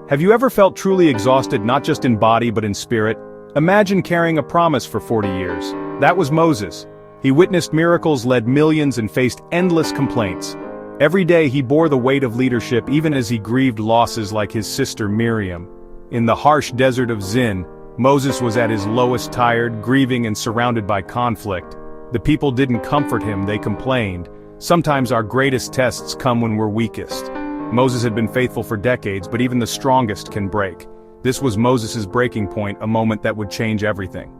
Have you ever felt truly exhausted not just in body but in spirit? Imagine carrying a promise for 40 years. That was Moses. He witnessed miracles, led millions, and faced endless complaints. Every day he bore the weight of leadership even as he grieved losses like his sister Miriam. In the harsh desert of Zin, Moses was at his lowest, tired, grieving, and surrounded by conflict. The people didn't comfort him, they complained. Sometimes our greatest tests come when we're weakest. Moses had been faithful for decades, but even the strongest can break. This was Moses' breaking point, a moment that would change everything.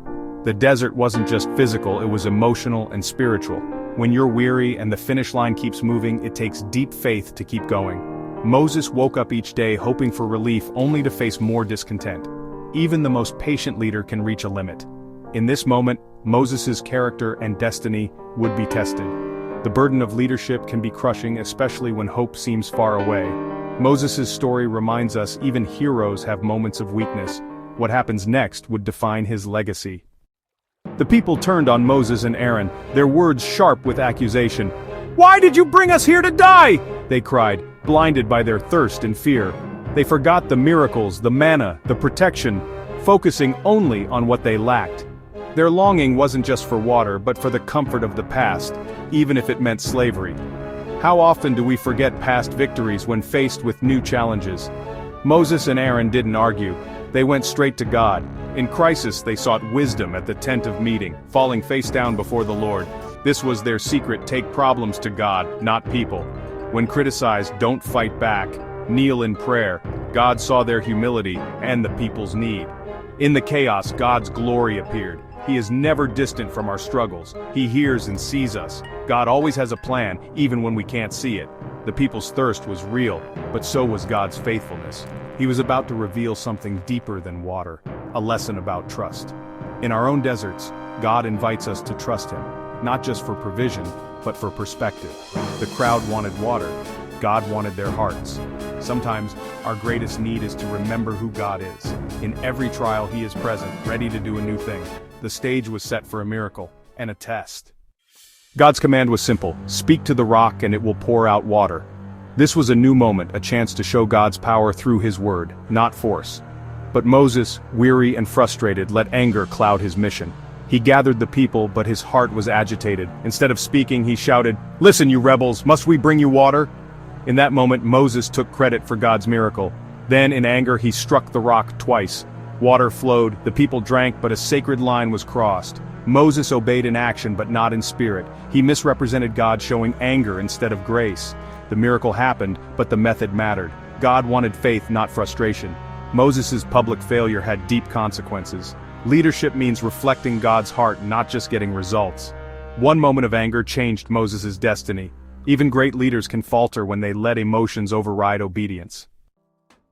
The desert wasn't just physical, it was emotional and spiritual. When you're weary and the finish line keeps moving, it takes deep faith to keep going. Moses woke up each day hoping for relief only to face more discontent. Even the most patient leader can reach a limit. In this moment, Moses' character and destiny would be tested. The burden of leadership can be crushing, especially when hope seems far away. Moses' story reminds us even heroes have moments of weakness. What happens next would define his legacy. The people turned on Moses and Aaron, their words sharp with accusation. "Why did you bring us here to die?" they cried, blinded by their thirst and fear. They forgot the miracles, the manna, the protection, focusing only on what they lacked. Their longing wasn't just for water, but for the comfort of the past, even if it meant slavery. How often do we forget past victories when faced with new challenges? Moses and Aaron didn't argue. They went straight to God. In crisis, they sought wisdom at the tent of meeting, falling face down before the Lord. This was their secret: take problems to God, not people. When criticized, don't fight back. Kneel in prayer. God saw their humility and the people's need. In the chaos, God's glory appeared. He is never distant from our struggles. He hears and sees us. God always has a plan, even when we can't see it. The people's thirst was real, but so was God's faithfulness. He was about to reveal something deeper than water, a lesson about trust. In our own deserts, God invites us to trust Him, not just for provision, but for perspective. The crowd wanted water. God wanted their hearts. Sometimes, our greatest need is to remember who God is. In every trial, He is present, ready to do a new thing. The stage was set for a miracle, and a test. God's command was simple: speak to the rock and it will pour out water. This was a new moment, a chance to show God's power through His word, not force. But Moses, weary and frustrated, let anger cloud his mission. He gathered the people, but his heart was agitated. Instead of speaking, he shouted, "Listen, you rebels, must we bring you water?" In that moment, Moses took credit for God's miracle. Then, in anger, he struck the rock twice. Water flowed, the people drank, but a sacred line was crossed. Moses obeyed in action, but not in spirit. He misrepresented God, showing anger instead of grace. The miracle happened, but the method mattered. God wanted faith, not frustration. Moses' public failure had deep consequences. Leadership means reflecting God's heart, not just getting results. One moment of anger changed Moses' destiny. Even great leaders can falter when they let emotions override obedience.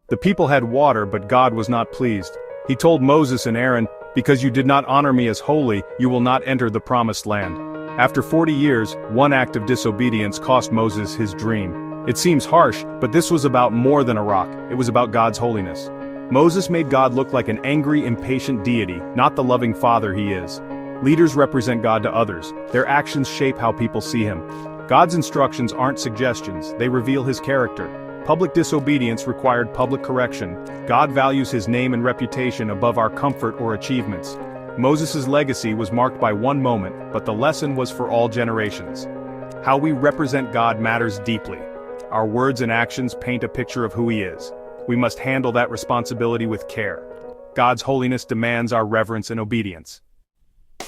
The people had water, but God was not pleased. He told Moses and Aaron, "Because you did not honor me as holy, you will not enter the promised land." After 40 years, one act of disobedience cost Moses his dream. It seems harsh, but this was about more than a rock. It was about God's holiness. Moses made God look like an angry, impatient deity, not the loving father He is. Leaders represent God to others. Their actions shape how people see Him. God's instructions aren't suggestions, they reveal His character. Public disobedience required public correction. God values His name and reputation above our comfort or achievements. Moses' legacy was marked by one moment, but the lesson was for all generations. How we represent God matters deeply. Our words and actions paint a picture of who He is. We must handle that responsibility with care. God's holiness demands our reverence and obedience.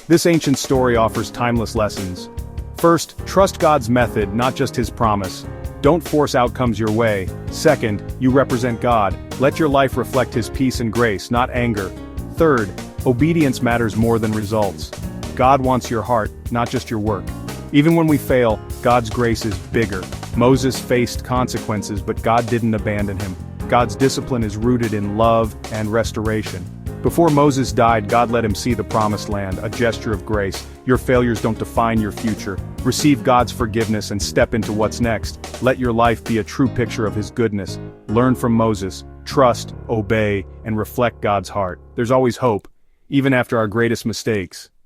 This ancient story offers timeless lessons. First, trust God's method, not just His promise. Don't force outcomes your way. Second, you represent God. Let your life reflect His peace and grace, not anger. Third, obedience matters more than results. God wants your heart, not just your work. Even when we fail, God's grace is bigger. Moses faced consequences, but God didn't abandon him. God's discipline is rooted in love and restoration. Before Moses died, God let him see the promised land, a gesture of grace. Your failures don't define your future. Receive God's forgiveness and step into what's next. Let your life be a true picture of His goodness. Learn from Moses, trust, obey, and reflect God's heart. There's always hope, even after our greatest mistakes.